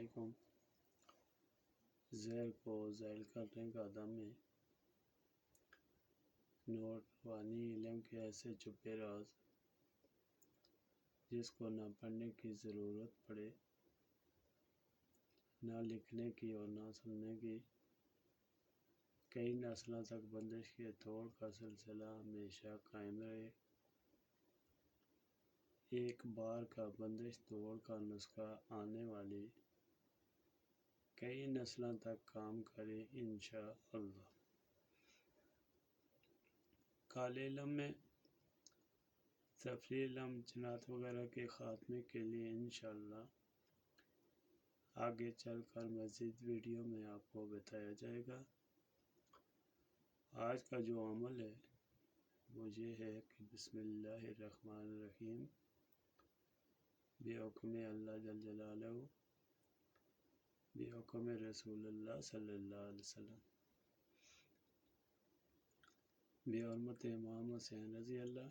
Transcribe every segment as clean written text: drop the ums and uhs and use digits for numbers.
علیکم۔ زہر کو زائل کرنے کا دم ہے، نوٹوانی علم کے ایسے چھپے راز جس کو نہ پڑھنے کی ضرورت پڑے، نہ لکھنے کی اور نہ سننے کی۔ کئی نسلوں تک بندش کے توڑ کا سلسلہ ہمیشہ قائم رہے۔ ایک بار کا بندش توڑ کا نسخہ آنے والی کئی نسلوں تک کام کرے انشاءاللہ۔ کالے علم میں تفریح علم جنات وغیرہ کے خاتمے کے لیے انشاءاللہ آگے چل کر مزید ویڈیو میں آپ کو بتایا جائے گا۔ آج کا جو عمل ہے وہ یہ ہے کہ بسم اللہ الرحمن الرحیم بے حکم اللہ جل جلالہ بے حکم رسول اللہ صلی اللہ علیہ وسلم بے حرمت امام حسین رضی اللہ،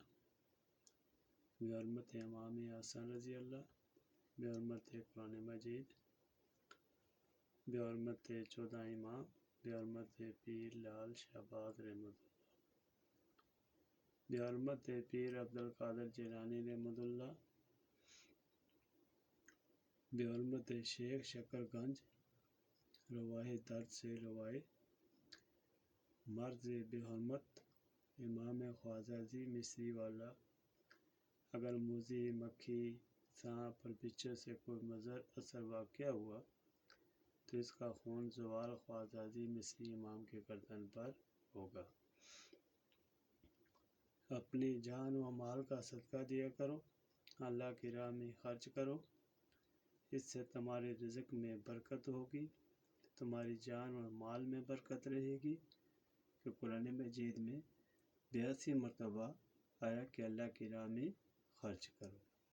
بے حرمت امام حسن رضی اللہ، بے حرمت قرآن مجید، بے حرمت 14 امام، بے حرمت پیر لال شہباز رحمۃ اللہ، بے حرمت پیر عبدالقادر جیلانی رحمۃ اللہ، بے حرمت شیخ شکر گنج روائے درد سے روائے مرض، بے حرمت امام خواجہ جی مصری والا، اگر موذی، مکھی، سانپ اور بچھو سے کوئی مضر اثر واقع ہوا تو اس کا خون زوال خواجہ جی مصری امام کے گردن پر ہوگا۔ اپنی جان و مال کا صدقہ دیا کرو، اللہ کی راہ میں خرچ کرو، اس سے تمہارے رزق میں برکت ہوگی، تمہاری جان اور مال میں برکت رہے گی، کہ قرآن مجید میں 82 مرتبہ آیا کہ اللہ کی راہ میں خرچ کرو۔